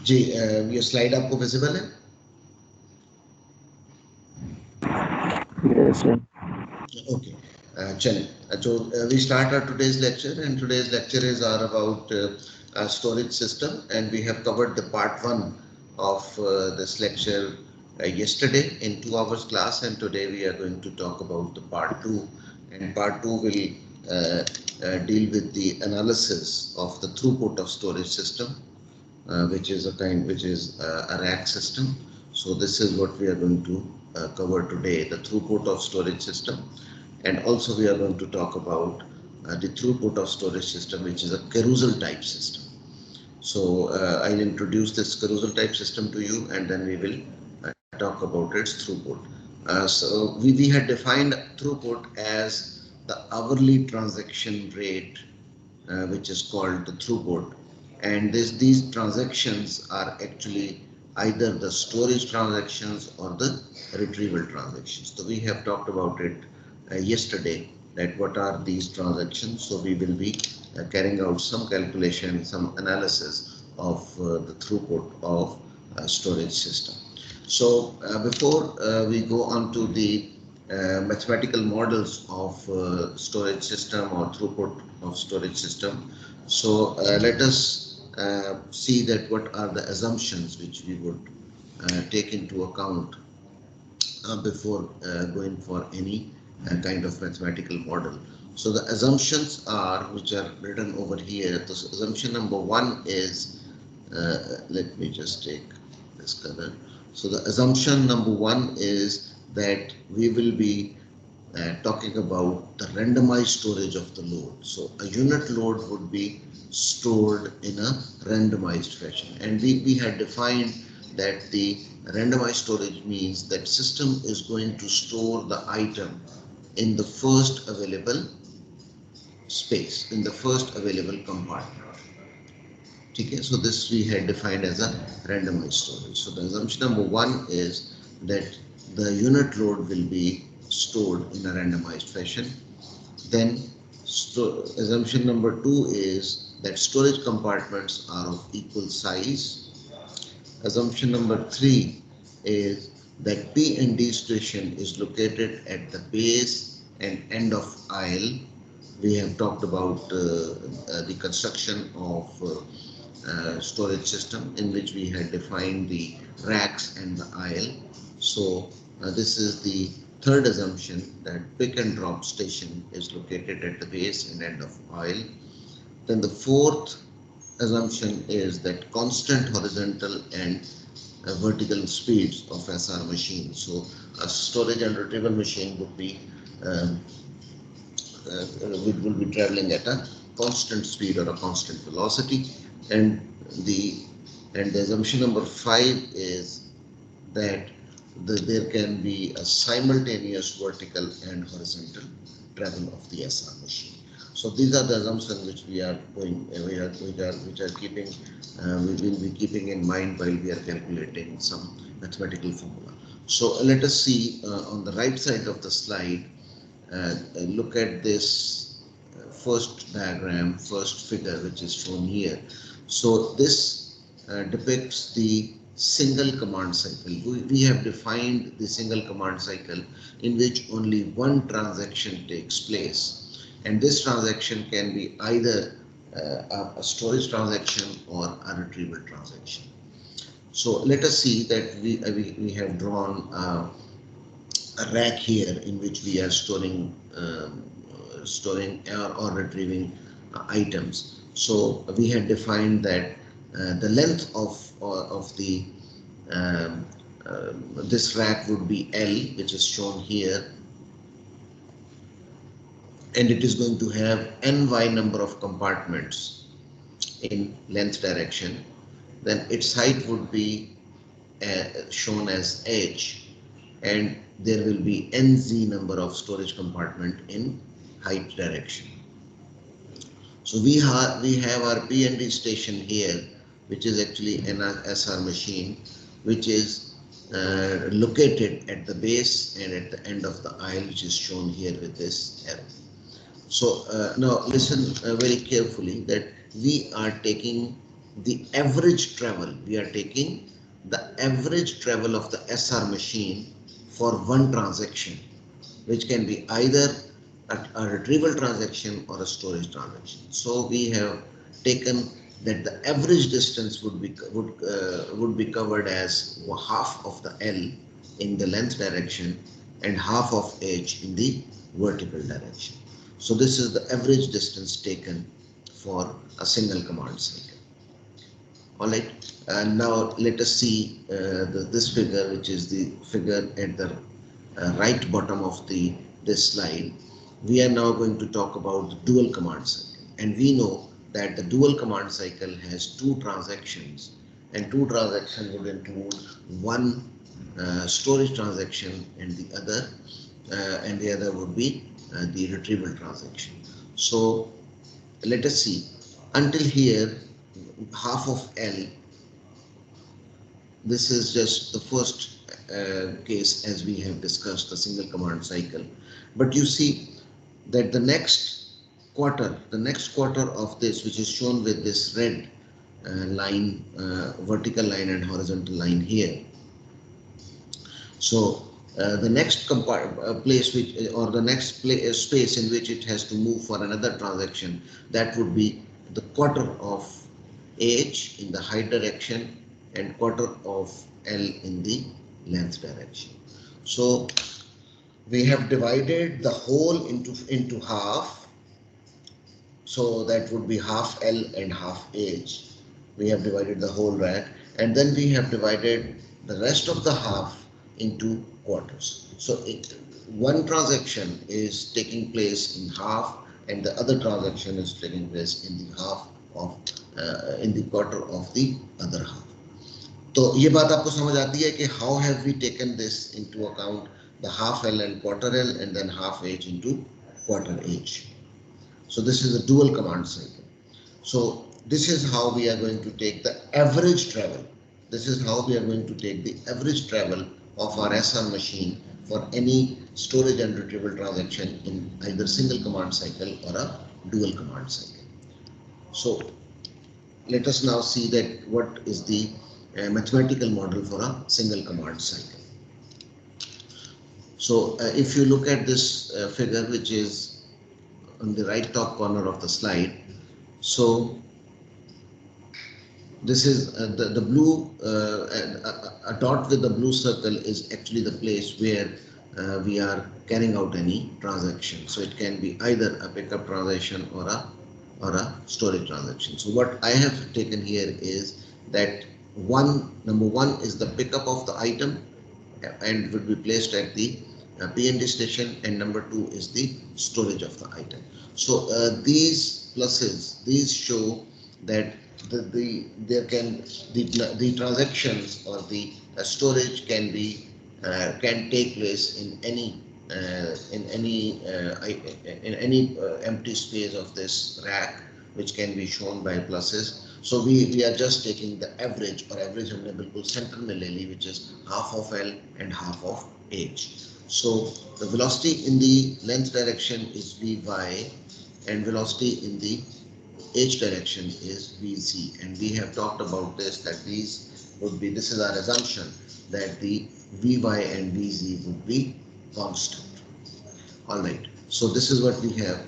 जी ये स्लाइड आपको विजिबल है? Yes, sir. Okay. चलिए, we start our today's lecture, and today's lecture is about storage system, and we have covered the part 1 of this lecture yesterday in 2 hours class, and today we are going to talk about the part 2, and part 2 will deal with the analysis of the throughput of storage system, which is a rack system. So this is what we are going to cover today, the throughput of storage system. And also we are going to talk about the throughput of storage system, which is a carousel type system. So I'll introduce this carousel type system to you, and then we will talk about its throughput. So we had defined throughput as the hourly transaction rate, which is called the throughput. And these transactions are actually either the storage transactions or the retrieval transactions. So we have talked about it yesterday, that what are these transactions. So we will be carrying out some calculation, some analysis of the throughput of storage system. So before we go on to the mathematical models of storage system or throughput of storage system, so let us see that what are the assumptions which we would take into account before going for any kind of mathematical model. So the assumptions are, which are written over here. The assumption number 1 is, let me just take this color. So the assumption number 1 is that we will be talking about the randomized storage of the load. So a unit load would be stored in a randomized fashion, and we had defined that the randomized storage means that system is going to store the item in the first available space, in the first available compartment. Okay, so this we had defined as a randomized storage. So the assumption number 1 is that the unit load will be stored in a randomized fashion. Then assumption number 2 is that storage compartments are of equal size. Assumption number 3 is that P and D station is located at the base and end of aisle. We have talked about the construction of storage system, in which we had defined the racks and the aisle. So this is the third assumption, that pick and drop station is located at the base and end of aisle. Then the fourth assumption is that constant horizontal and vertical speeds of SR machine. So a storage and retrieval machine would be um, will be traveling at a constant speed or a constant velocity. And the the assumption number 5 is that there can be a simultaneous vertical and horizontal travel of the SR machine. So these are the assumptions which we are going, which are keeping, we will be keeping in mind while we are calculating some mathematical formula. So let us see on the right side of the slide. Look at this first diagram, first figure, which is shown here. So this depicts the single command cycle. We have defined the single command cycle in which only one transaction takes place, and this transaction can be either a storage transaction or a retrieval transaction. So let us see that we have drawn a rack here in which we are storing or retrieving items. So we had defined that the length of the um, this rack would be L, which is shown here, and it is going to have ny number of compartments in length direction. Then its height would be shown as H, and there will be nz number of storage compartment in height direction. So we have our P&D station here, which is actually an SR machine, which is located at the base and at the end of the aisle, which is shown here with this arrow. So now listen very carefully, that we are taking the average travel. We are taking the average travel of the SR machine for one transaction, which can be either a retrieval transaction or a storage transaction. So we have taken that the average distance would be covered as half of the L in the length direction and half of H in the vertical direction. So this is the average distance taken for a single command cycle. All right, and now let us see this figure, which is the figure at the right bottom of this slide. We are now going to talk about the dual command cycle, and we know that the dual command cycle has two transactions, and two transactions would include one storage transaction and the other would be the retrieval transaction. So let us see, until here half of L, this is just the first case as we have discussed the single command cycle. But you see that the next quarter of this, which is shown with this red line, vertical line and horizontal line here. So the next place which, or the next space in which it has to move for another transaction, that would be the quarter of H in the height direction and quarter of L in the length direction. So we have divided the whole into half, so that would be half L and half H. We have divided the whole rack, and then we have divided the rest of the half into quarters. So one transaction is taking place in half and the other transaction is taking place in the half of in the quarter of the other half. तो ये बात आपको समझ आती है कि how have we taken this into account, the half L and quarter L and then half H into quarter H. So this is a dual command cycle. So this is how we are going to take the average travel. This is how we are going to take the average travel of our SR machine for any storage and retrieval transaction in either single command cycle or a dual command cycle. So let us now see that what is the mathematical model for a single command cycle. So if you look at this figure, which is on the right top corner of the slide, so this is the blue, a dot with the blue circle is actually the place where we are carrying out any transaction. So it can be either a pickup transaction or a storage transaction. So what I have taken here is that number one is the pickup of the item and will be placed at the PND station, and number two is the storage of the item. So these pluses, these show that the transactions or the storage can take place in any empty space of this rack, which can be shown by pluses. So we are just taking the average or average हमने बिल्कुल center में ले ली, which is half of L and half of H. So the velocity in the length direction is Vy and velocity in the H direction is Vz, and we have talked about this, that this is our assumption that the Vy and Vz would be constant. Alright, so this is what we have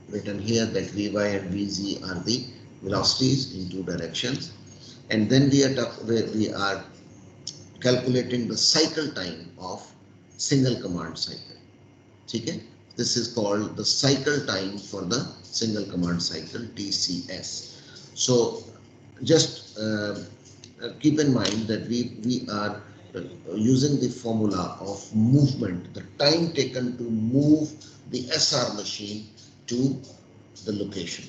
written here, that Vy and Vz are the velocities in two directions, and then we are calculating the cycle time of single command cycle. Okay? This is called the cycle time for the single command cycle, TCS. So just keep in mind that we are using the formula of movement, the time taken to move the SR machine to the location.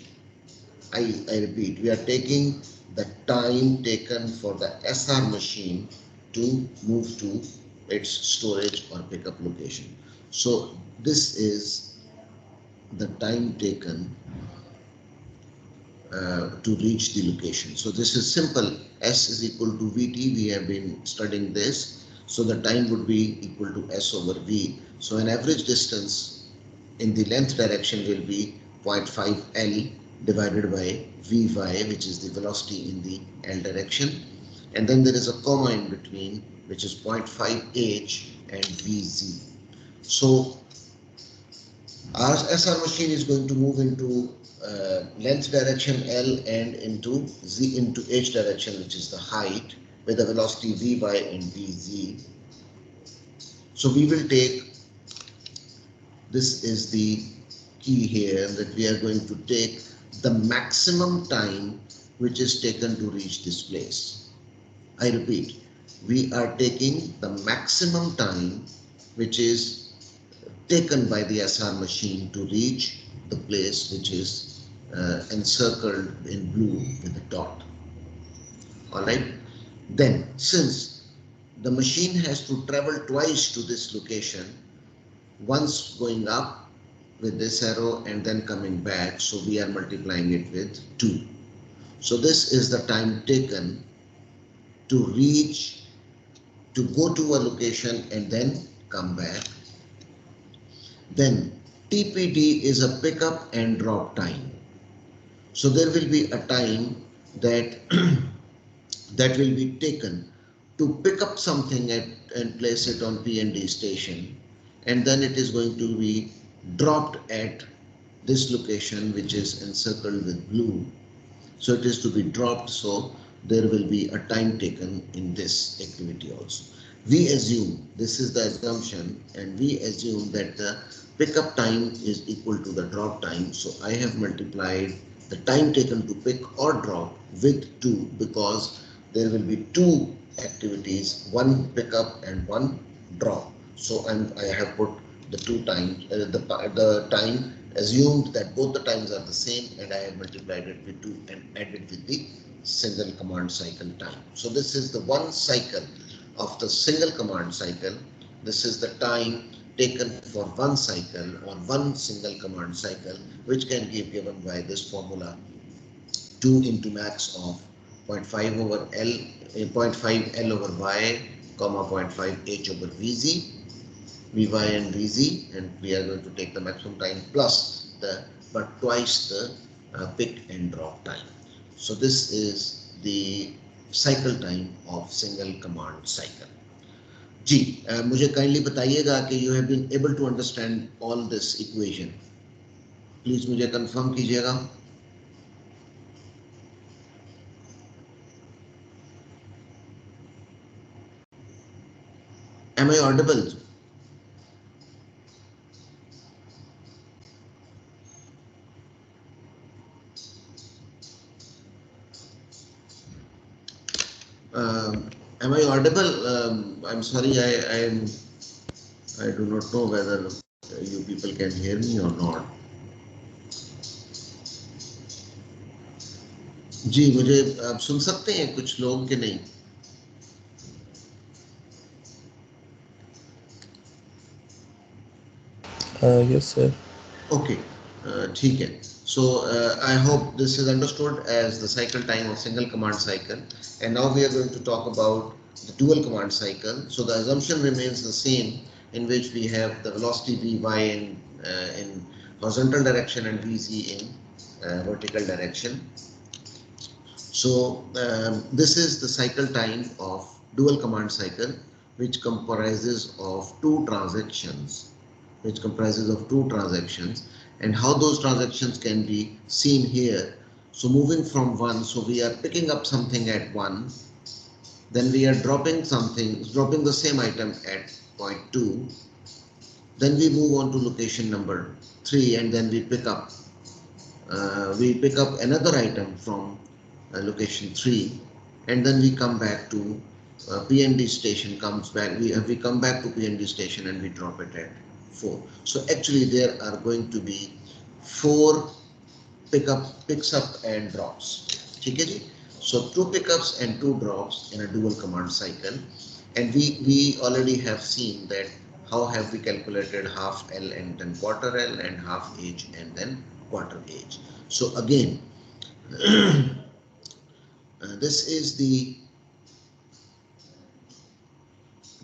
I repeat, we are taking the time taken for the SR machine to move to its storage or pickup location. So this is the time taken to reach the location. So this is simple. S is equal to Vt. We have been studying this. So the time would be equal to S over V. So an average distance in the length direction will be 0.5 L divided by Vy, which is the velocity in the L direction. And then there is a comma in between, which is 0.5 h and Vz. So our SR machine is going to move into length direction L and into Z into H direction, which is the height, with the velocity Vy and Vz. So we will take, this is the key here, that we are going to take the maximum time which is taken to reach this place. I repeat, we are taking the maximum time which is taken by the SR machine to reach the place which is encircled in blue with a dot. Alright, then since the machine has to travel twice to this location, once going up with this arrow and then coming back, so we are multiplying it with 2. So this is the time taken to reach, to go to a location and then come back. Then TPD is a pickup and drop time. So there will be a time that that will be taken to pick up something and place it on P&D station, and then it is going to be dropped at this location which is encircled with blue. So it is to be dropped, so there will be a time taken in this activity also. We assume, this is the assumption, and we assume that the pickup time is equal to the drop time. So I have multiplied the time taken to pick or drop with 2, because there will be 2 activities, one pickup and one drop. So I have put the 2 times, the time assumed that both the times are the same, and I have multiplied it with 2 and added with the single command cycle time. So this is the one cycle of the single command cycle. This is the time taken for one cycle or one single command cycle, which can be given by this formula: 2 into max of 0.5 over L, 0.5 L over Y, comma 0.5 H over Vz, Vy and Vz, and we are going to take the maximum time plus the, but twice the pick and drop time. So this is the cycle time of single command cycle. जी, मुझे kindly बताइएगा कि you have been able to understand all this equation. Please मुझे confirm कीजिएगा. Am I audible? Am I audible? I'm sorry, I do not know whether you people can hear me or not. जी, मुझे आप सुन सकते हैं कुछ लोग कि नहीं? Yes, sir. Okay, ठीक है. So I hope this is understood as the cycle time of single command cycle, and now we are going to talk about the dual command cycle. So the assumption remains the same, in which we have the velocity Vy in horizontal direction and Vz in vertical direction. So this is the cycle time of dual command cycle, which comprises of two transactions, and how those transactions can be seen here. So moving from 1, so we are picking up something at 1, then we are dropping the same item at point 2, then we move on to location number 3, and then we pick up another item from location 3, and then we come back to P&D station, we come back to P&D station and we drop it at 4. So actually there are going to be 4 picks up and drops. Okay? So 2 pickups and 2 drops in a dual command cycle, and we already have seen that how have we calculated half L and then quarter L and half H and then quarter H. So again, this is the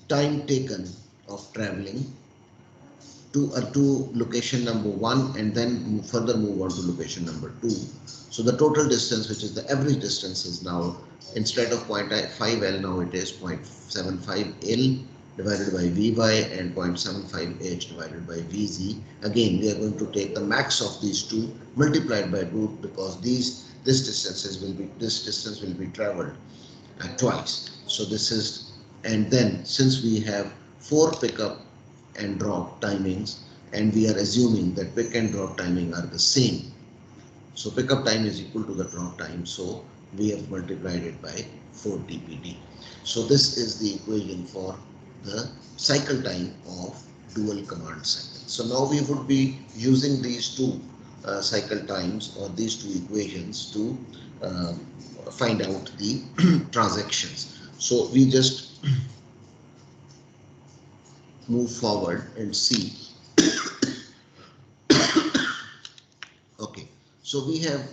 time taken of traveling to location number 1 and then further move on to location number 2. So the total distance, which is the average distance, is now instead of 0.5L, now it is 0.75L divided by Vy and 0.75H divided by Vz. Again, we are going to take the max of these two multiplied by root, because this distance will be traveled twice. So this is, and then since we have 4 pickup and drop timings, and we are assuming that pick and drop timing are the same, so pickup time is equal to the drop time, so we have multiplied it by 4 TPD. So this is the equation for the cycle time of dual command cycle. So now we would be using these two cycle times, or these two equations, to find out the transactions. So we just move forward and see. Okay, so we have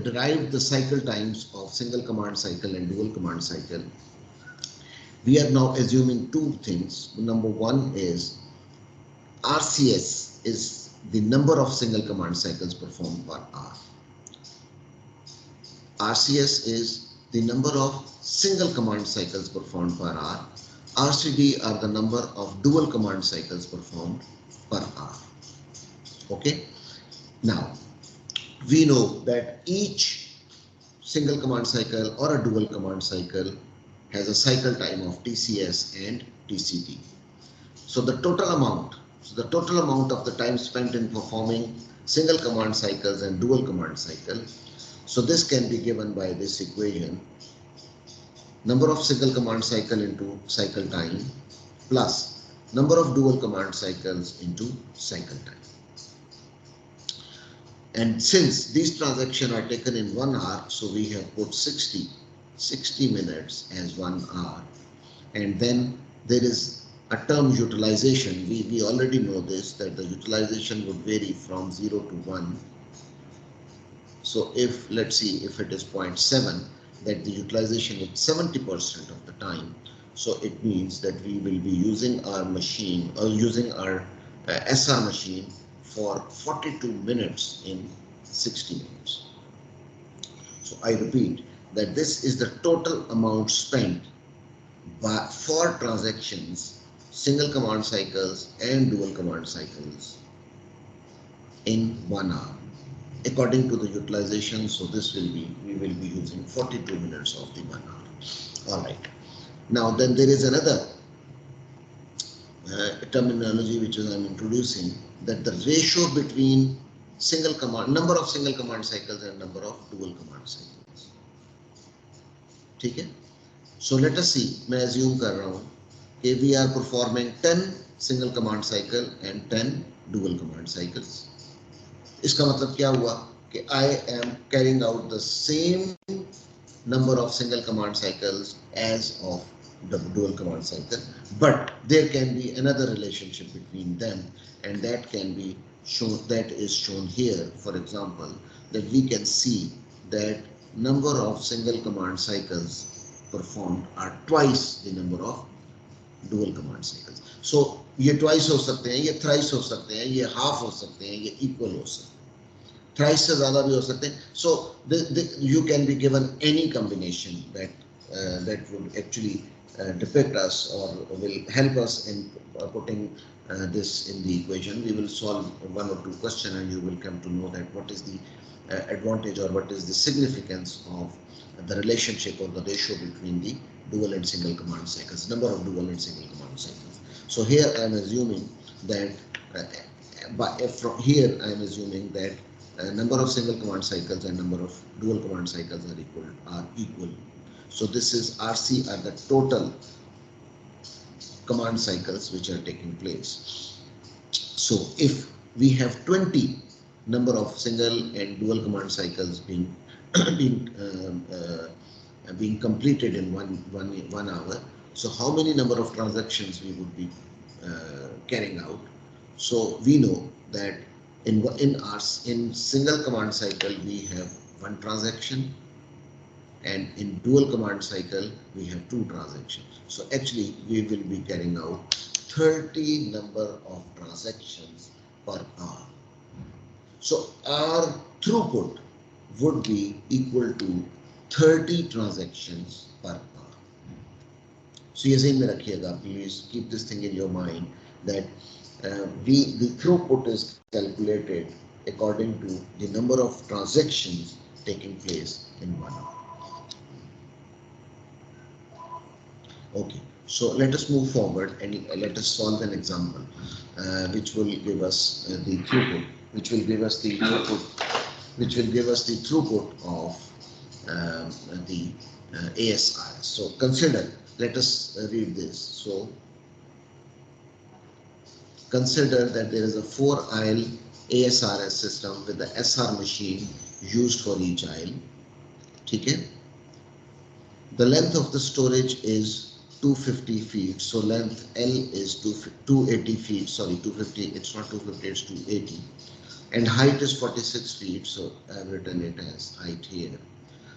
derived the cycle times of single command cycle and dual command cycle. We are now assuming two things. Number one is RCS is the number of single command cycles performed per hour. RCS is the number of single command cycles performed per hour. RCD are the number of dual command cycles performed per hour. Okay. Now, we know that each single command cycle or a dual command cycle has a cycle time of TCS and TCT. So the total amount of the time spent in performing single command cycles and dual command cycle. So this can be given by this equation: number of single command cycle into cycle time plus number of dual command cycles into cycle time. And since these transactions are taken in 1 hour, so we have put 60 minutes as 1 hour. And then there is a term utilization. We already know this, that the utilization would vary from 0 to 1. So if, let's see, if it is 0.7, that the utilization is 70% of the time. So it means that we will be using our machine, or using our SR machine, for 42 minutes in 60 minutes. So I repeat that this is the total amount spent for transactions, single command cycles and dual command cycles, in 1 hour according to the utilization. So this will be, we will be using 42 minutes of the 1 hour. All right. Now then there is another terminology which is I'm introducing, that the ratio between number of single command cycles and number of dual command cycles. Okay? So let us see, मैं assume कर रहा हूँ कि we are performing 10 single command cycle and 10 dual command cycles. इसका मतलब क्या हुआ कि I am carrying out the same number of single command cycles as of the dual command cycle, but there can be another relationship between them, and that can be shown, that is shown here. For example, that we can see that number of single command cycles performed are twice the number of dual command cycles. So ये twice हो सकते हैं, ये thrice हो सकते हैं, ये half हो सकते हैं, ये equal हो सकते हैं, thrice से ज़्यादा भी हो सकते हैं. So you can be given any combination that would actually depict us or will help us in putting this in the equation. We will solve 1 or 2 questions and you will come to know that what is the advantage or what is the significance of the relationship or the ratio between the dual and single command cycles, number of dual and single command cycles. So here I am assuming that from here I am assuming that number of single command cycles and number of dual command cycles are equal. So this is RC, are the total command cycles which are taking place. So if we have 20 number of single and dual command cycles being completed in one hour, so how many number of transactions we would be carrying out? So we know that in single command cycle we have 1 transaction, and in dual command cycle we have 2 transactions. So actually we will be carrying out 30 number of transactions per hour. So our throughput would be equal to 30 transactions per hour. So ये ज़हन में रखिएगा, please keep this thing in your mind that the throughput is calculated according to the number of transactions taking place in 1 hour. Okay, so let us move forward and let us solve an example which will give us the throughput, which will give us the throughput of the ASR. So consider, let us read this. So consider that there is a 4-aisle ASRS system with the SR machine used for each aisle. Okay? The length of the storage is 250 feet. So length L is 280 feet. Sorry, 250. It's not 250. It's 280. And height is 46 feet. So I've written it as height here.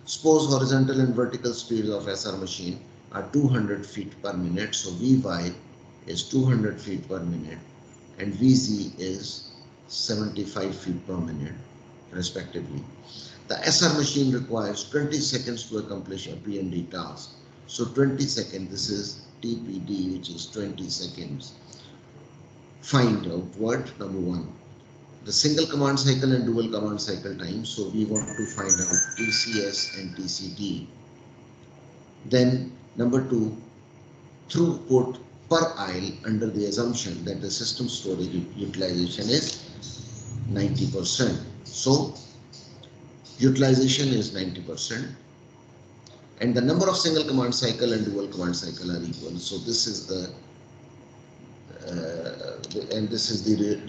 Suppose horizontal and vertical speeds of SR machine are 200 feet per minute. So Vy is 200 feet per minute and Vz is 75 feet per minute respectively. The SR machine requires 20 seconds to accomplish a P&D task. So 20 seconds, this is TPD, which is 20 seconds. Find out what? Number one, the single command cycle and dual command cycle time. So we want to find out TCS and TCD. Then number two, throughput per aisle under the assumption that the system storage utilization is 90%. So utilization is 90%. And the number of single command cycle and dual command cycle are equal. So this is the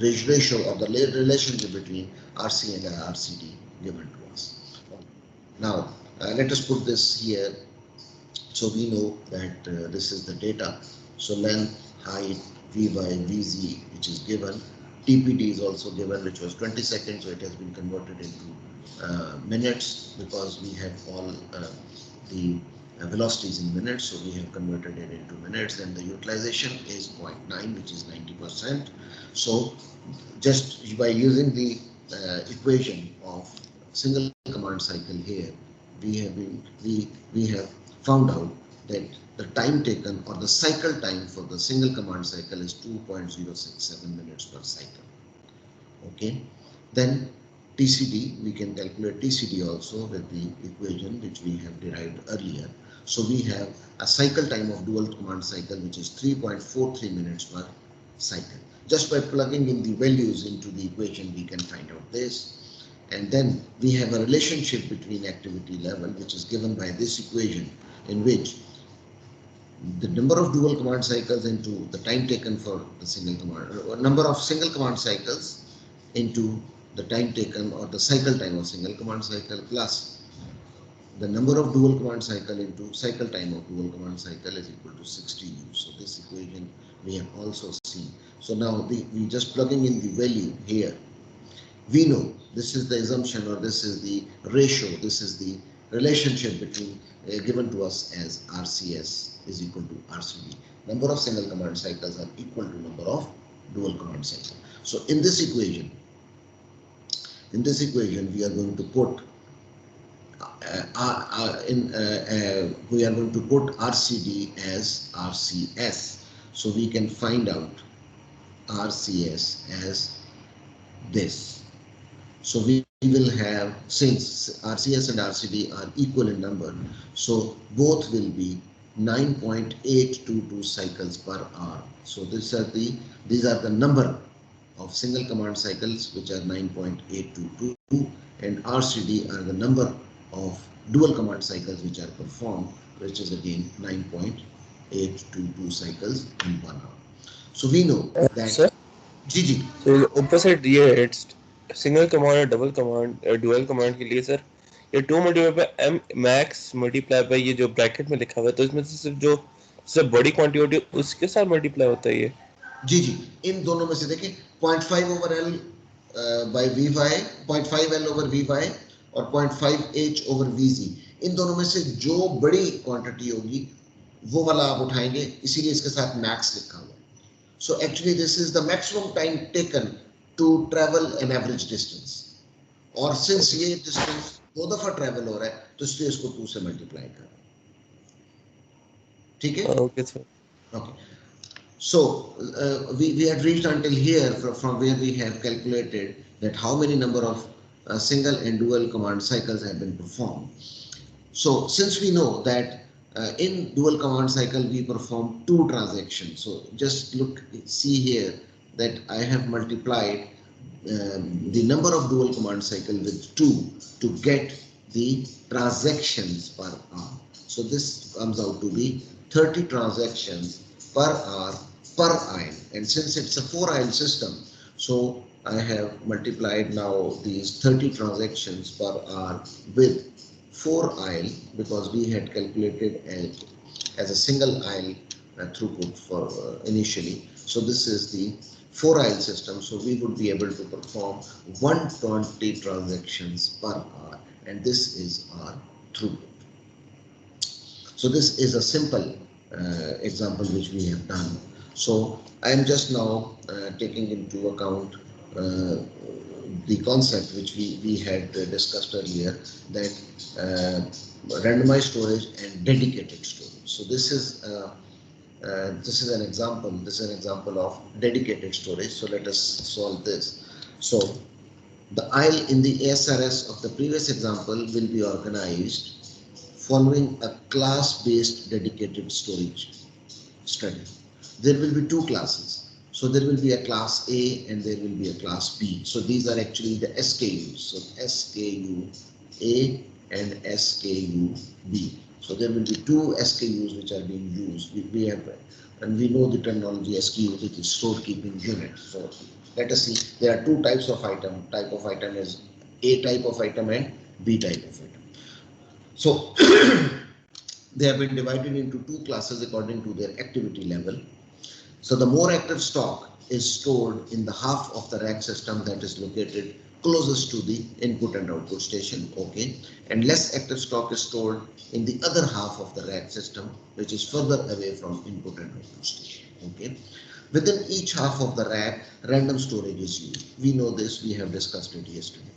ratio or the relationship between RC and RCD given to us. Now let us put this here. So we know that this is the data. So length, height, Vy, Vz, which is given. TPD is also given, which was 20 seconds. So it has been converted into minutes because we have all the velocities in minutes, so we have converted it into minutes, and the utilization is 0.9, which is 90%. So just by using the equation of single command cycle here, we have found out that the time taken or the cycle time for the single command cycle is 2.067 minutes per cycle. Okay, then TCD, we can calculate TCD also with the equation which we have derived earlier. So we have a cycle time of dual command cycle which is 3.43 minutes per cycle. Just by plugging in the values into the equation, we can find out this. And then we have a relationship between activity level which is given by this equation, in which the number of dual command cycles into the time taken for the single command, or number of single command cycles into the time taken or the cycle time of single command cycle plus the number of dual command cycle into cycle time of dual command cycle is equal to 60U. So this equation we have also seen. So now we just plugging in the value here. We know this is the assumption, or this is the ratio, this is the relationship between given to us as RCS is equal to RCD. Number of single command cycles are equal to number of dual command cycles. So in this equation, we are going to put we are going to put RCD as RCS. So we can find out RCS as this. So we will have, since RCS and RCD are equal in number, so both will be 9.822 cycles per hour. So these are the number of single command cycles, which are 9.822, and RCD are the number of dual command cycles which are performed, which is again 9.822 cycles in 1 hour. So we know that Sir, GG. so opposite ये it's single command और double command dual command के लिए sir ये 2 multiply by m max multiply by ये जो bracket में लिखा हुआ है, तो इसमें से सिर्फ जो सब बड़ी क्वांटिटी होती है उसके साथ मल्टीप्लाई होता है ये जी इन दोनों में से देखें 0.5 over L by Vy, 0.5 L over Vy और 0.5 H ओवर Vz, इन दोनों में से जो बड़ी क्वांटिटी होगी वो वाला आप उठाएंगे, इसीलिए इसके साथ मैक्स लिखा हुआ है. So actually this is the maximum time taken to travel an average distance. और since ये distance 2 दफा travel हो रहा है तो इसलिए इसको 2 से multiply कर, ठीक है? Okay, sir. Okay. So we had reached until here from where we have calculated that how many number of single and dual command cycles have been performed. So since we know that in dual command cycle we perform 2 transactions, so just see here that I have multiplied the number of dual command cycle with 2 to get the transactions per hour. So this comes out to be 30 transactions per hour per aisle, and since it's a 4 aisle system, so I have multiplied now these 30 transactions per hour with 4 aisle, because we had calculated as a single aisle throughput for initially. So this is the 4 aisle system, so we would be able to perform 120 transactions per hour, and this is our throughput. So this is a simple example which we have done. So I am just now taking into account the concept which we had discussed earlier, that randomized storage and dedicated storage. So this is an example. This is an example of dedicated storage. So let us solve this. So the aisle in the ASRS of the previous example will be organized following a class-based dedicated storage study. There will be 2 classes. So there will be a class A and there will be a class B. So these are actually the SKUs. So SKU A and SKU B. So there will be 2 SKUs which are being used. We have, and we know the terminology SKU, which is stored keeping unit. So let us see. There are 2 types of item. Type of item is A type of item and B type of item. So they have been divided into 2 classes according to their activity level. So the more active stock is stored in the half of the rack system that is located closest to the input and output station, okay, and less active stock is stored in the other half of the rack system, which is further away from input and output station, okay. Within each half of the rack, random storage is used. We know this, we have discussed it yesterday.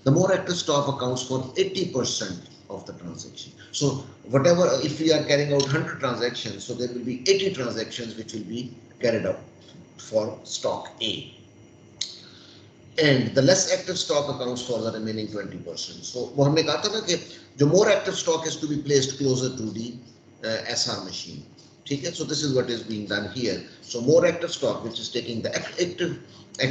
The more active stock accounts for 80% of the transaction. So whatever, if we are carrying out 100 transactions, so there will be 80 transactions which will be carried out for stock A. And the less active stock accounts for the remaining 20%. So वो हमने कहा था ना कि जो more active stock is to be placed closer to the SR machine. ठीक है? So this is what is being done here. So more active stock, which is taking the active,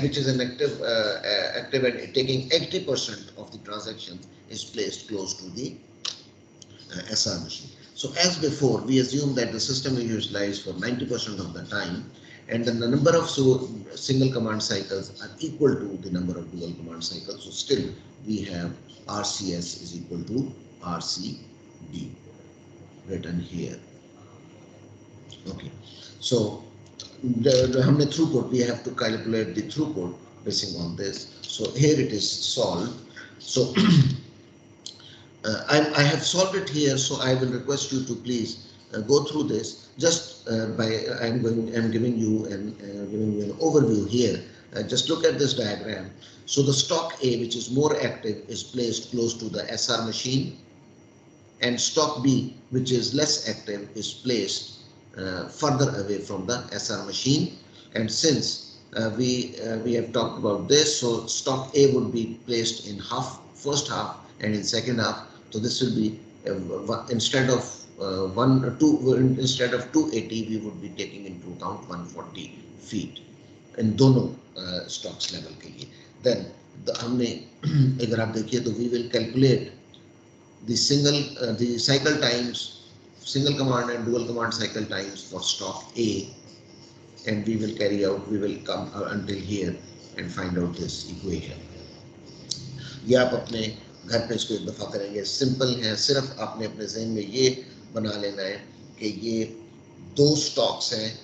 which is an active and taking 80% of the transaction, is placed close to the SR machine. So as before, we assume that the system is utilized for 90% of the time, and then the number of single command cycles are equal to the number of dual command cycles. So still we have RCS is equal to RCD written here. Okay, so the हमने throughput, we have to calculate the throughput basing on this. So here it is solved. So I have solved it here, so I will request you to please go through this. Just I'm giving you an overview here. Just look at this diagram. So the stock A, which is more active, is placed close to the SR machine, and stock B, which is less active, is placed further away from the SR machine. And since we have talked about this, so stock A would be placed in first half and in second half. So this will be instead of 280, we would be taking into account 140 feet in दोनों stocks level के लिए. Then हमने अगर आप देखिए तो we will calculate the cycle times, single command and dual command cycle times for stock A, and we will come until here and find out this equation. ये आप अपने घर पे इसको एक दफ़ा करेंगे. सिंपल है, सिर्फ आपने अपने जहन में ये बना लेना है कि ये 2 स्टॉक्स हैं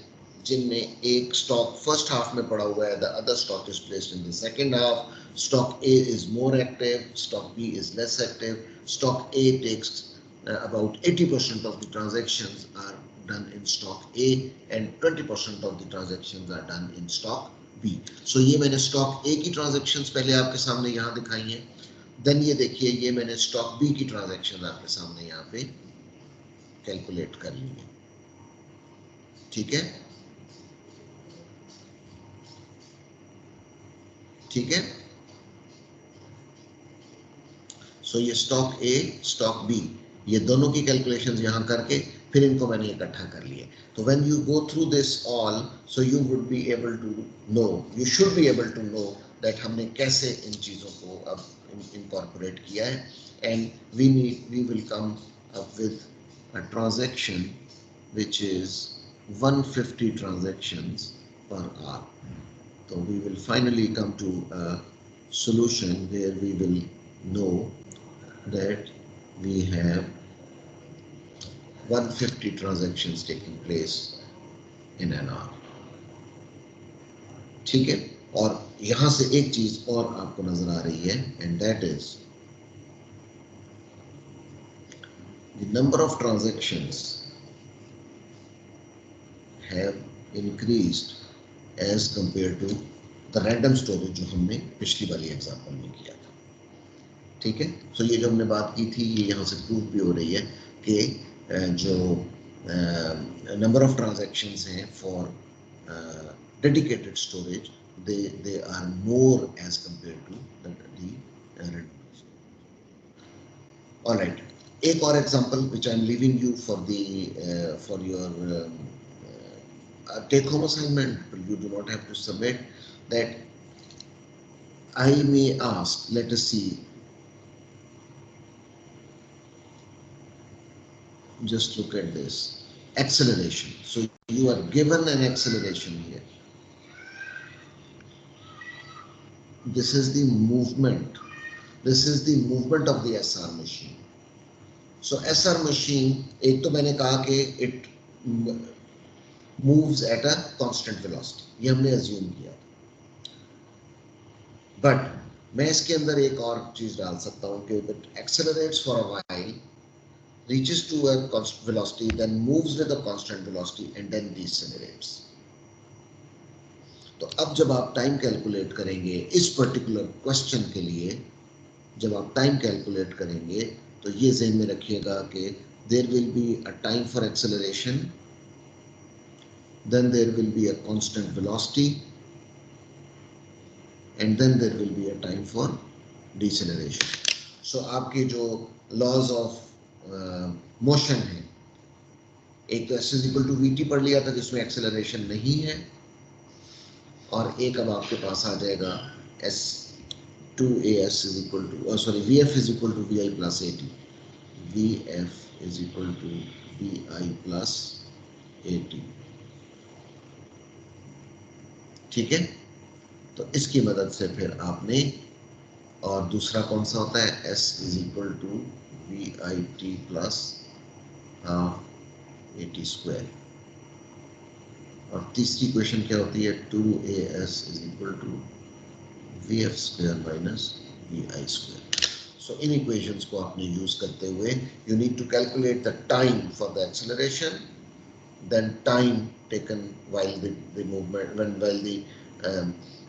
जिनमें एक स्टॉक फर्स्ट हाफ में पड़ा हुआ है, the other stock is placed in the second half. Stock A is more active, stock B is less active. Stock A takes about 80% of the transactions are done in stock A and 20% of the transactions are done in stock B. So ये मैंने stock A की transactions पहले आपके सामने यहाँ दिखाई हैं. Then ये देखिए ये मैंने stock B की transactions आपके सामने यहाँ पे calculate कर ली है. ठीक है? ठीक है? So ये stock A, stock B ये दोनों की calculations यहाँ करके फिर इनको मैंने इकट्ठा कर लिए. तो when you go through this all, so you would be able to know, you should be able to know that हमने कैसे इन चीज़ों को अब incorporate किया है, and we will come up with a transaction which is 150 transactions per hour. So we will finally come to a solution where we will know that we have 150 transactions taking place in an hour. ठीक है? और यहाँ से एक चीज और आपको नजर आ रही है, and that is the number of transactions have increased as compared to the random storage जो हमने पिछली वाली एग्जांपल में किया था. ठीक है? So ये जो हमने बात की थी ये यहाँ से प्रूव भी हो रही है कि जो number of transactions हैं for dedicated storage they are more as compared to the random. All right. एक और example which I am leaving you for the for your take home assignment. You do not have to submit that. I may ask, let us see, just look at this acceleration. So you are given an acceleration here. This is the movement. This is the movement of the SR machine. So SR machine, एक तो मैंने कहा कि it moves at a constant velocity. ये हमने assume किया. But मैं इसके अंदर एक और चीज डाल सकता हूँ कि it accelerates for a while, reaches to a constant velocity, then moves with a constant velocity and then decelerates. तो अब जब आप टाइम कैलकुलेट करेंगे इस पर्टिकुलर क्वेश्चन के लिए, जब आप टाइम कैलकुलेट करेंगे तो ये ज़हन में रखिएगा कि there will be a time for acceleration, then there will be a constant velocity, and then there will be a time for deceleration. So आपके जो laws of motion हैं, एक तो s is equal to vt पढ़ लिया था जिसमें acceleration नहीं है, और एक अब आपके पास आ जाएगा S2as is equal to vf is equal to vi plus at. vf is equal to vi plus at. ठीक है? तो इसकी मदद से फिर आपने, और दूसरा कौन सा होता है, s is equal to vit plus half at square. और तीसरी इक्वेशन क्या होती है, 2as is equal to vf square minus vi square. So in equations को आपने यूज करते हुए you need to calculate the time for the acceleration, then time taken while the movement, while the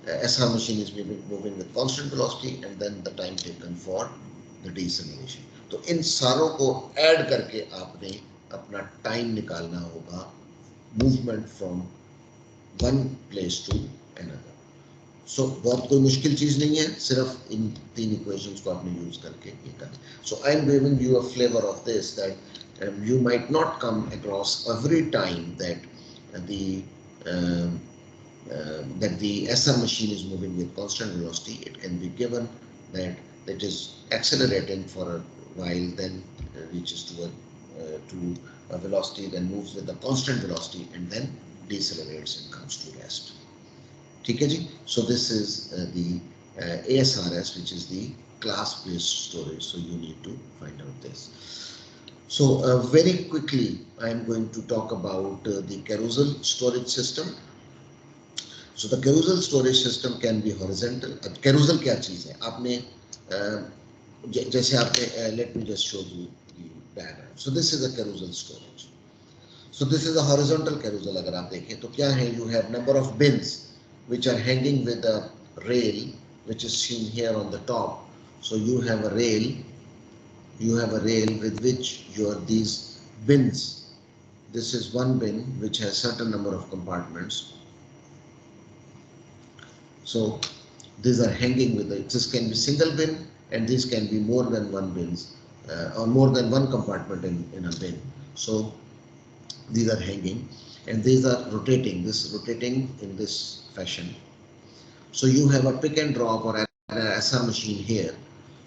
SR machine is moving with constant velocity, and then the time taken for the deceleration. तो इन सारों को add करके आपने अपना time निकालना होगा movement from one place to another. So बहुत कोई मुश्किल चीज नहीं है, सिर्फ इन तीन इक्वेशंस को आपने यूज करके ये करना. So I am giving you a flavor of this that you might not come across every time that the SR machine is moving with constant velocity. It can be given that it is accelerating for a while, then reaches to a velocity, then moves with a constant velocity, and then decelerates and comes to rest. ठीक है जी? So this is the ASRS, which is the class-based storage. So you need to find out this. So very quickly, I am going to talk about the carousel storage system. So the carousel storage system can be horizontal. Carousel क्या चीज़ है? आपने जैसे आपने let me just show you the diagram. So this is a carousel storage. So this is a horizontal carousel. अगर आप देखें तो क्या है, you have number of bins which are hanging with a rail which is seen here on the top. So you have a rail with which your these bins. This is one bin which has certain number of compartments. So these are hanging with it. This can be single bin and these can be more than one bins or more than one compartment in a bin. So these are hanging and these are rotating. This is rotating in this fashion. So you have a pick and drop or an SR machine here.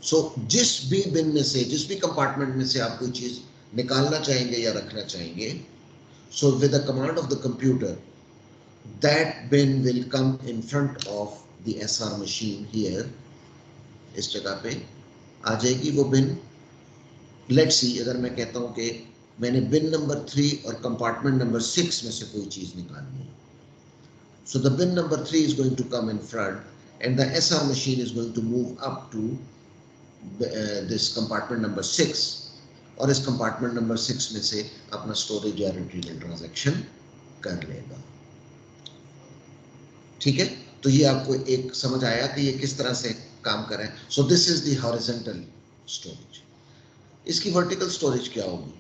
So जिस भी bin में से, जिस भी compartment में से आप कोई चीज निकालना चाहेंगे या रखना चाहेंगे, so with the command of the computer, that bin will come in front of the SR machine here. इस जगह पे आ जाएगी वो bin. Let's see, अगर मैं कहता हूँ कि मैंने bin number 3 और compartment number 6 में से कोई चीज निकालनी है. So the bin number 3 is going to come in front and the SR machine is going to move up to this compartment number 6 और इस compartment number 6 में से अपना storage या retrieval transaction कर लेगा. ठीक है, तो ये आपको एक समझ आया कि ये किस तरह से काम कर रहा है. So this is the horizontal storage. इसकी vertical storage क्या होगी?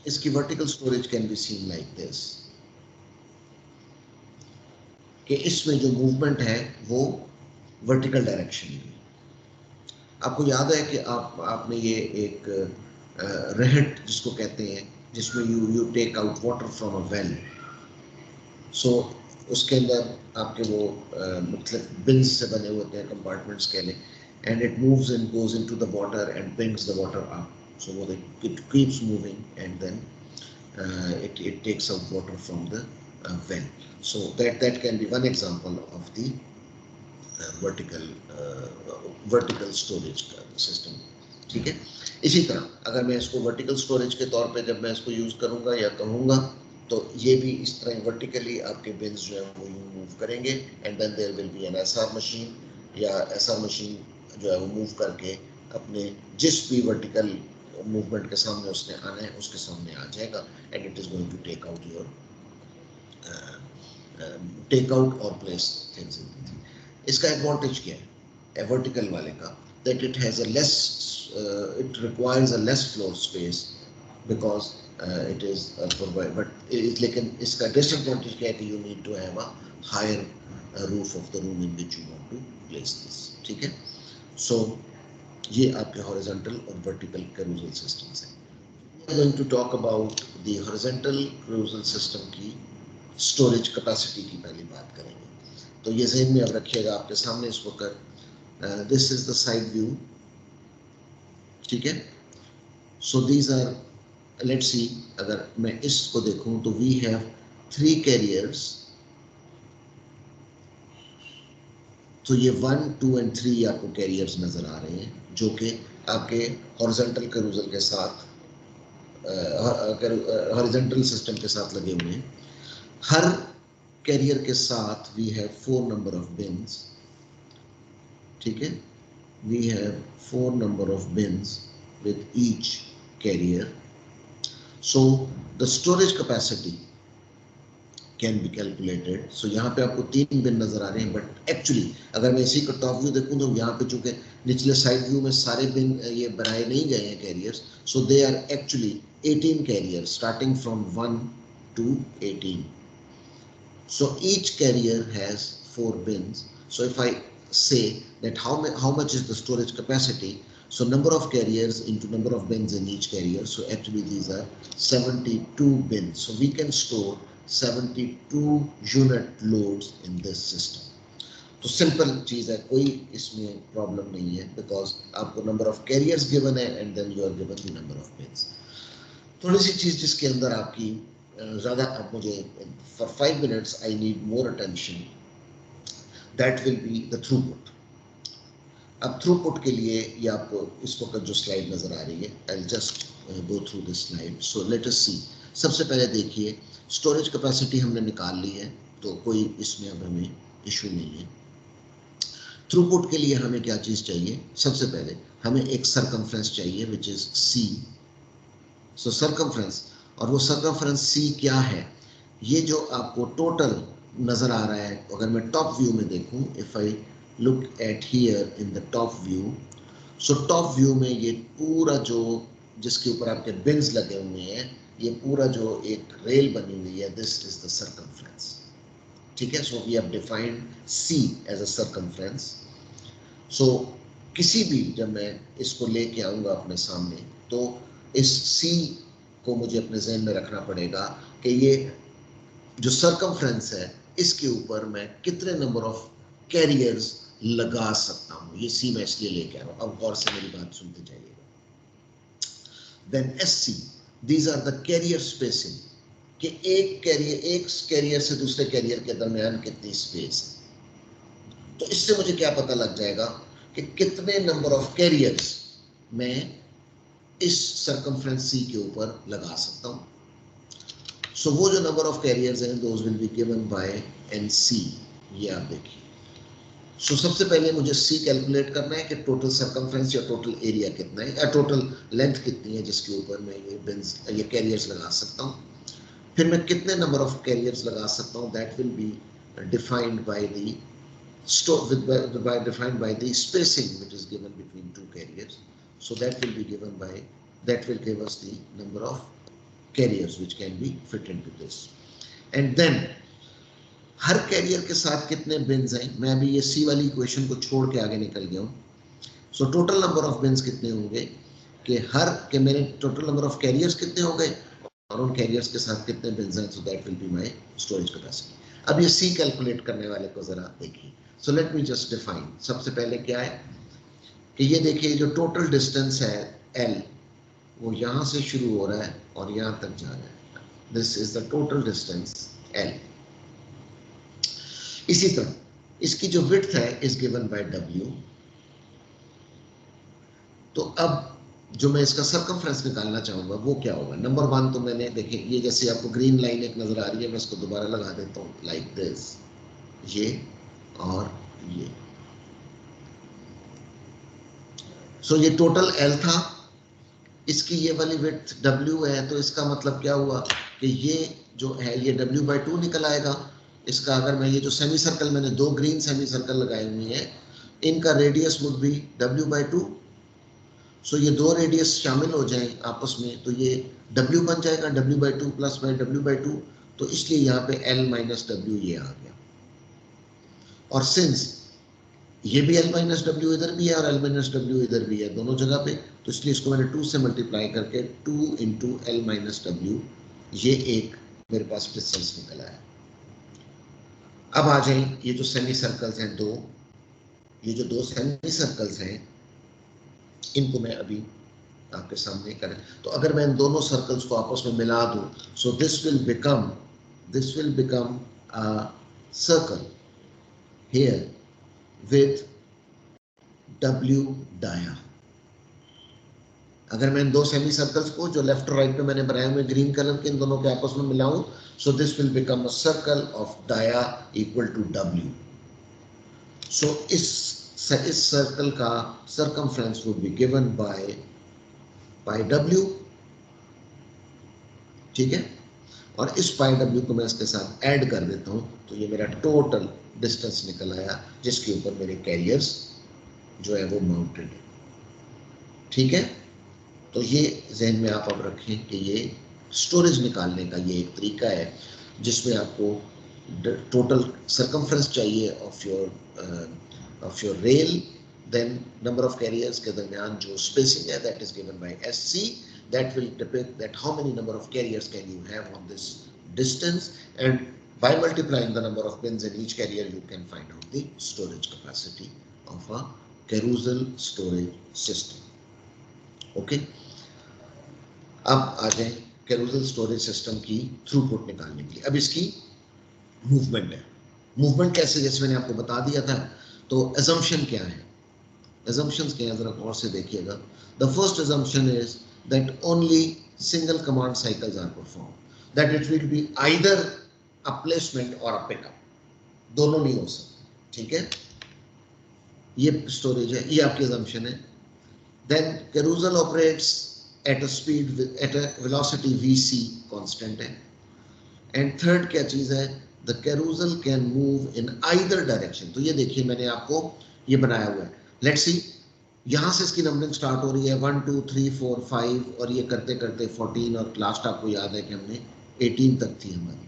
इसकी vertical storage can be seen like this. कि इसमें जो मूवमेंट है वो वर्टिकल डायरेक्शन में. आपको याद है कि आपने ये एक रहट जिसको कहते हैं, जिसमें you take out water from a well. So उसके अंदर आपके वो मुख्तलिफ बिन्स से बने होते हैं कंपार्टमेंट्स के लिए, and it moves and goes into the water and brings the water up. So वो it keeps moving and then it takes out water from the well. So that can be one example of the vertical storage system. ठीक है. इसी तरह अगर मैं इसको vertical storage के तौर पे जब मैं इसको यूज करूंगा या कहूंगा तो ये भी इस तरह वर्टिकली आपके बिन्स जो है वो मूव करेंगे and then there will be an SR machine या एसआर मशीन जो है वो मूव करके अपने जिस भी वर्टिकल मूवमेंट के सामने उसने आना है उसके सामने आ जाएगा and it is going to take out your take out और place things in the thing. इसका एडवांटेज क्या है वर्टिकल वाले का, that it has a less, it requires a less floor space because it is provide, but लेकिन इसका disadvantage क्या है कि you need to have a higher roof of the room in which you want to place this. ठीक है. So ये आपके horizontal और वर्टिकल क्रूजल सिस्टम्स हैं. We are going to talk about the horizontal carousel system की storage capacity की पहली बात करेंगे. तो ये ज़हन में अब रखिएगा आपके सामने इस वक्त this is the side view. ठीक है. So these are, let's see, अगर मैं इसको देखूं तो वी हैव 3 कैरियर्स. तो ये 1, 2 एंड 3 आपको कैरियर्स नजर आ रहे हैं जो कि आपके हॉरिजॉन्टल क्रूजल के साथ हॉरिजॉन्टल सिस्टम के साथ लगे हुए हैं. हर कैरियर के साथ we have 4 number of bins. ठीक है. We have 4 number of bins with each carrier. So the storage capacity can be calculated. So यहाँ पे आपको 3 बिन नजर आ रहे हैं, बट एक्चुअली अगर मैं इसी का टॉप व्यू देखूं तो यहाँ पे चूंकि निचले साइड व्यू में सारे बिन ये बनाए नहीं गए हैं carriers, so they are actually 18 carriers starting from 1 to 18. So each carrier has 4 bins. So if I say that how much is the storage capacity, so number of carriers into number of bins in each carrier, so actually these are 72 bins. So we can store 72 unit loads in this system. तो simple चीज है, कोई इसमें problem नहीं है because आपको number of carriers given है and then you are given the number of bins. थोड़ी सी चीज जिसके अंदर आपकी ज़्यादा, अब मुझे for 5 minutes I need more attention, that will be the throughput. अब थ्रूपुट के लिए ये आपको इस वक्त जो स्लाइड नज़र आ रही है, I just go through this slide. So let us see. सबसे पहले देखिए स्टोरेज कैपेसिटी हमने निकाल ली है तो कोई इसमें अब हमें इशू नहीं है. थ्रूपुट के लिए हमें क्या चीज़ चाहिए? सबसे पहले हमें एक सरकमफ्रेंस चाहिए which is C. So circumference और वो सर्कमफ्रेंस सी क्या है, ये जो आपको टोटल नजर आ रहा है, अगर मैं टॉप व्यू में देखूं, if I look at here in the top view, so top view में ये पूरा जो जिसके ऊपर आपके बिन्स लगे हुए हैं, ये पूरा जो एक रेल बनी हुई है, दिस इज द सर्कमफ्रेंस, ठीक है। So we have defined C as a circumference. So किसी भी जब मैं इसको लेके आऊंगा अपने सामने, तो इस सी को मुझे अपने जहन में रखना पड़ेगा कि ये जो सर्कमफ्रेंस है, इसके ऊपर मैं कितने नंबर ऑफ कैरियर्स लगा सकता हूं। ये सी मैं इसलिए लेके आ रहा हूं, अब गौर से मेरी बात सुनते जाइएगा। Then S C, these are the carrier spacing, कि एक कैरियर से दूसरे कैरियर के दरमियान कितनी स्पेस है। तो इससे मुझे क्या पता लग जाएगा कि कितने नंबर ऑफ कैरियर्स मैं इस सर्कमफ्रेंस सी के ऊपर लगा सकता हूं। सो वो जो नंबर ऑफ कैरियर्स हैं, those will be given by N C. ये आप देखिए। सो सबसे पहले मुझे सी कैलकुलेट करना है कि टोटल सर्कमफ्रेंस या टोटल एरिया कितना है, या टोटल लेंथ कितनी है जिसके ऊपर मैं ये कैरियर्स लगा सकता हूँ। फिर मैं कितने नंबर ऑफ कैरियर्स लगा सकता हूँ, that will be defined by the defined by the spacing which is given between two carriers. So that will be given by, that will give us the number of carriers which can be fit into this. And then हर carrier के साथ कितने beans हैं, मैं अभी ये सी वाली equation को छोड़ के आगे निकल गया हूँ। So total number of beans कितने होंगे, कि हर के मेरे टोटल नंबर ऑफ कैरियर्स कितने हो गए और उन कैरियर्स के साथ कितने बिन्स हैं, so that will be my storage capacity. अब ये सी कैलकुलेट करने वाले को जरा देखिए। So let me just define. सबसे पहले क्या है कि ये देखिए, जो टोटल डिस्टेंस है एल, वो यहां से शुरू हो रहा है और यहां तक जा रहा है। This is the total distance L. इसी तरह इसकी जो विड्थ है इज गिवन बाय डब्ल्यू। तो अब जो मैं इसका सर्कमफ्रेंस निकालना चाहूंगा वो क्या होगा। नंबर वन तो मैंने देखिए, ये जैसे आपको ग्रीन लाइन एक नजर आ रही है, मैं इसको दोबारा लगा देता हूँ लाइक दिस, ये और ये। सो ये टोटल एल था, इसकी ये वाली विड्थ डब्ल्यू है, तो इसका मतलब क्या हुआ कि ये जो है ये डब्ल्यू बाई टू निकल आएगा। इसका अगर मैं ये जो सेमी सर्कल, मैंने दो ग्रीन सेमी सर्कल लगाए हुए हैं, इनका radius would be W by two. So ये दो रेडियस शामिल हो जाएं आपस में, तो ये W बन जाएगा, W by two plus by W by two. तो इसलिए यहाँ पे L माइनस डब्ल्यू ये आ गया। और सिंस ये भी L माइनस डब्ल्यू इधर भी है और L माइनस डब्ल्यू इधर भी है, दोनों जगह पे, तो इसलिए इसको मैंने 2 से मल्टीप्लाई करके 2 इंटू L माइनस डब्ल्यू, ये एक मेरे पास डिस्टेंस निकला है। अब आ जाए ये जो सेमी सर्कल्स हैं दो, ये जो दो सेमी सर्कल्स हैं, इनको मैं अभी आपके सामने करें। तो अगर मैं इन दोनों सर्कल्स को आपस में मिला दूं, so this will become a circle here with W dia. अगर मैं इन दो सेमी सर्कल्स को जो लेफ्ट और राइट पे मैंने बनाए हुए ग्रीन कलर के, इन दोनों के आपस में मिलाऊं, so this will become a circle of dia equal to W। So इस सर्कल का circumference would be given by W, ठीक है। और इस पाई डब्ल्यू को मैं इसके साथ ऐड कर देता हूं, तो ये मेरा टोटल डिस्टेंस निकल आया जिसके ऊपर मेरे कैरियर्स जो है वो माउंटेड है, ठीक है। तो ये जहन में आप अब रखें कि ये स्टोरेज निकालने का ये एक तरीका है जिसमें आपको टोटल सर्कमफ्रेंस चाहिए of your rail, then number of carriers के दरमियान जो spacing है that is given by SC, that will depict that how many number of carriers can you have on this distance, and by multiplying the number of pins in each carrier you can find out the storage capacity of a carousel storage system. Okay, अब आ जाए carousel storage system की throughput निकालने के लिए। अब इसकी movement है, movement कैसे, जैसे मैंने आपको बता दिया था। तो assumption क्या है, assumptions क्या है जरा गौर से देखिएगा। The first assumption is that only single command cycles are performed, that it will be either a placement or a pickup, दोनों नहीं हो सकते, ठीक है। ये स्टोरेज है, ये आपकी assumption है। Then carousel operates at a speed at a velocity vc constant है. एंड थर्ड क्या चीज है, the carousel can move in either direction. तो ये देखिए मैंने आपको ये बनाया हुआ है. लेट्स सी, यहाँ से इसकी नंबरिंग स्टार्ट हो रही है 1 2 3 4 5 और ये करते करते 14 और लास्ट आपको याद है कि हमने 18 तक थी हमारी.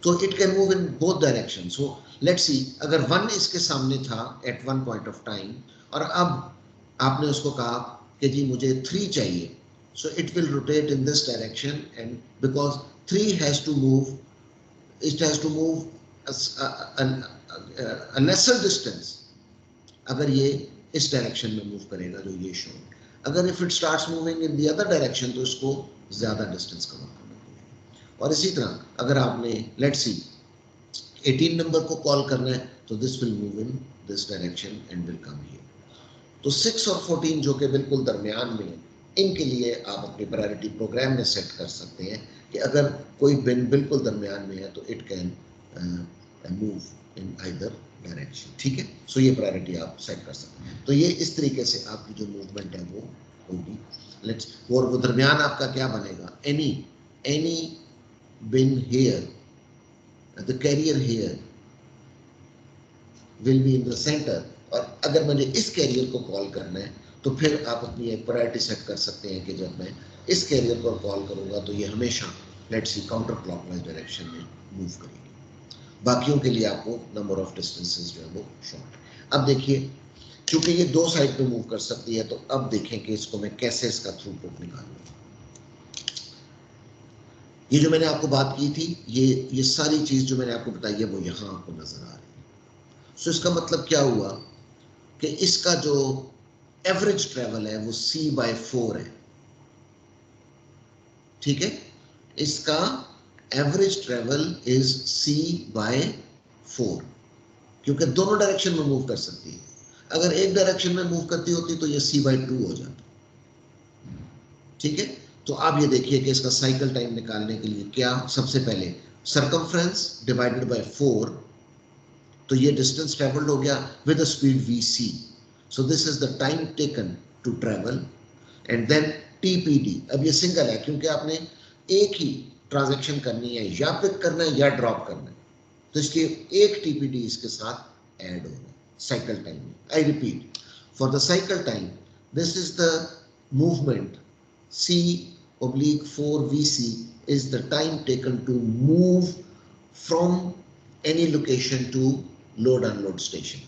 तो it can move in both direction. So let's see, अगर 1 इसके सामने था at one point of time और अब आपने उसको कहा कि जी मुझे 3 चाहिए, so it will rotate in this direction, and because 3 has to move, it has to move a lesser distance अगर ये इस डायरेक्शन में मूव करेगा जो ये शो. अगर if it starts moving in the other direction तो इसको ज्यादा डिस्टेंस कवर करना पड़ेगा. और इसी तरह अगर आपने लेट्स सी 18 नंबर को कॉल करना है तो this will move in this direction and will come here. तो 6 और 14 जो कि बिल्कुल दरमियान में, इनके लिए आप अपनी प्रायोरिटी प्रोग्राम में सेट कर सकते हैं कि अगर कोई बिन बिल्कुल दरमियान में है तो it can move in either direction. ठीक है, सो ये प्रायोरिटी आप सेट कर सकते हैं. तो ये इस तरीके से आपकी जो मूवमेंट है वो होगी. लेट्स, और वो दरमियान आपका क्या बनेगा, any bin here, the carrier here will be in the centre. और अगर मुझे इस कैरियर को कॉल करना है तो फिर आप अपनी एक प्रायोरिटी सेट कर सकते हैं कि जब मैं इस कैरियर को कॉल करूंगा तो ये हमेशा let's see counter clockwise direction में मूव करेगी. बाकियों के लिए आपको नंबर ऑफ डिस्टेंसेस जो है वो शॉर्ट. अब देखिए, क्योंकि ये 2 साइड पे मूव कर सकती है तो अब देखें कि इसको मैं कैसे इसका थ्रूपुट निकालूंगा. ये जो मैंने आपको बात की थी, ये सारी चीज जो मैंने आपको बताई है वो यहाँ आपको नजर आ रही है. सो इसका मतलब क्या हुआ कि इसका जो एवरेज ट्रेवल है वो c/4 है. ठीक है, इसका एवरेज ट्रेवल इज c/4 क्योंकि दोनों डायरेक्शन में मूव कर सकती है. अगर एक डायरेक्शन में मूव करती होती तो ये c/2 हो जाता. ठीक है, तो आप ये देखिए कि इसका साइकिल टाइम निकालने के लिए क्या, सबसे पहले सर्कमफ्रेंस डिवाइडेड बाय 4, तो ये डिस्टेंस ट्रेवल्ड हो गया with a speed vc. So this is the time taken to travel. And then tpd, अब ये सिंगल है क्योंकि आपने एक ही ट्रांजैक्शन करनी है, या पिक करना है या ड्रॉप करना है, तो इसके एक tpd इसके साथ ऐड होगा साइकिल टाइम में. I repeat, for the cycle time this is the movement c/4 vc is the time taken to move from any location to load unload station,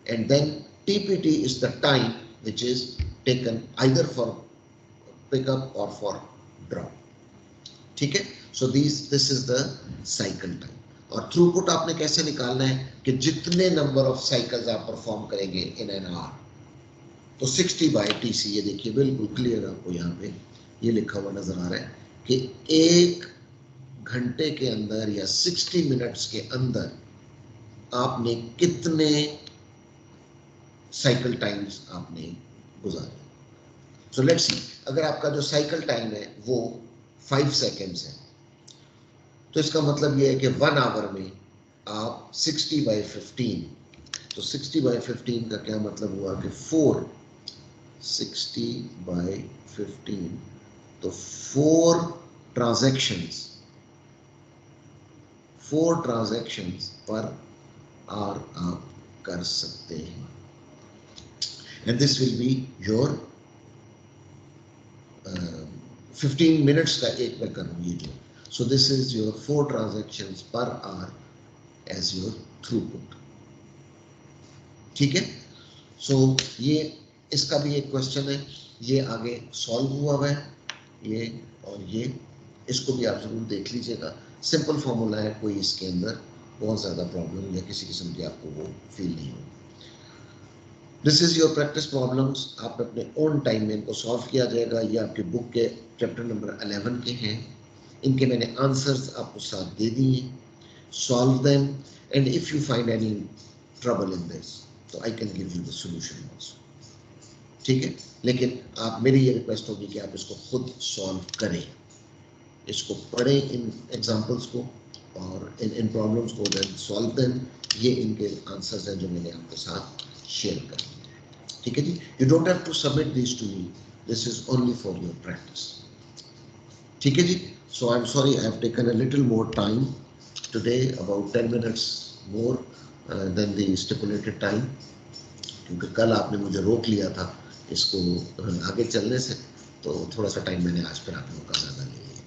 and then tpt is the time which is taken either for pickup or for drop. ठीक है, so this is the cycle time. और throughput आपने कैसे निकालना है कि जितने number of cycles आप परफॉर्म करेंगे इन एन आवर, तो 60/TC. ये देखिए बिल्कुल क्लियर आपको यहाँ पे ये लिखा हुआ नजर आ रहा है कि 1 घंटे के अंदर या 60 मिनट्स के अंदर आपने कितने साइकिल टाइम्स आपने गुजारे. सो लेट्स सी, अगर आपका जो साइकिल टाइम है वो 5 सेकेंड्स है तो इसका मतलब ये है कि 1 आवर में आप 60/15, तो 60/15 का क्या मतलब हुआ कि 60/15, तो 4 ट्रांजैक्शंस पर आवर आप कर सकते हैं. And this will be your 15 minutes का एक मैं करूँ ये जो. So this is your 4 transactions per hour as your throughput. ठीक है, सो ये इसका भी एक क्वेश्चन है, ये आगे सॉल्व हुआ है ये, और ये इसको भी आप जरूर देख लीजिएगा. सिंपल फॉर्मूला है, कोई इसके अंदर बहुत ज़्यादा प्रॉब्लम या किसी किस्म की आपको वो फील नहीं होगी. This is your practice problems. आप अपने ओन टाइम में इनको सॉल्व किया जाएगा. ये आपके बुक के चैप्टर नंबर 11 के हैं. इनके मैंने आंसर्स आपको साथ दे दिए. Solve them, and if you find any trouble in this तो I can give you the solution also. ठीक है, लेकिन आप, मेरी ये रिक्वेस्ट होगी कि आप इसको खुद सॉल्व करें, इसको पढ़ें इन एग्जाम्पल्स को और इन प्रॉब्लम्स को, देन सॉल्व देम. ये इनके आंसर्स हैं जो मैंने आपके साथ शेयर कर. ठीक है जी, you don't have to submit this to me, This is only for your practice. ठीक है जी? So I'm sorry I have taken a little more time today, about 10 minutes more than the stipulated time, क्योंकि कल आपने मुझे रोक लिया था इसको आगे चलने से, तो थोड़ा सा टाइम मैंने आज फिर आप लोगों का ज़्यादा ले लिया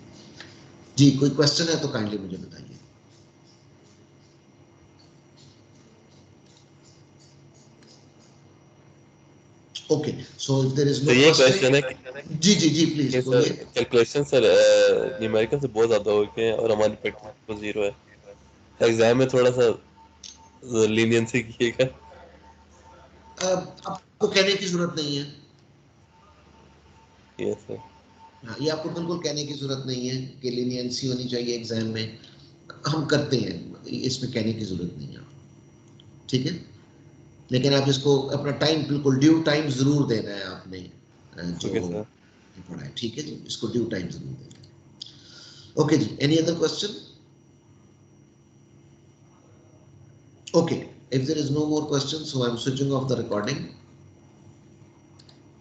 जी। कोई क्वेश्चन है तो काइंडली मुझे बताइए। Okay, so if there is no तो ये क्वेश्चन क्वेश्चन है जी जी जी प्लीज कि सर बोलिए। कैलकुलेशन सर न्यूमेरिकल से बहुत ज्यादा हो गए हैं और हमारी प्रैक्टिस तो जीरो है। एग्जाम में थोड़ा सा लीनियंसी कीजिएगा। आपको कहने की जरूरत नहीं है। Yes sir. हाँ, ये आपको बिल्कुल कहने की जरूरत नहीं है कि लीनियंसी होनी चाहिए एग्जाम में। हम करते हैं, इसमें कहने की जरूरत नहीं है, ठीक है। लेकिन आप इसको अपना टाइम बिल्कुल ड्यू टाइम जरूर देना है आपने, जो ओके सर। पढ़ा है, ठीक है जी, इसको ड्यू टाइम जरूर देना है। ओके जी, any other question? Okay, if there is no more questions, so I'm switching off the recording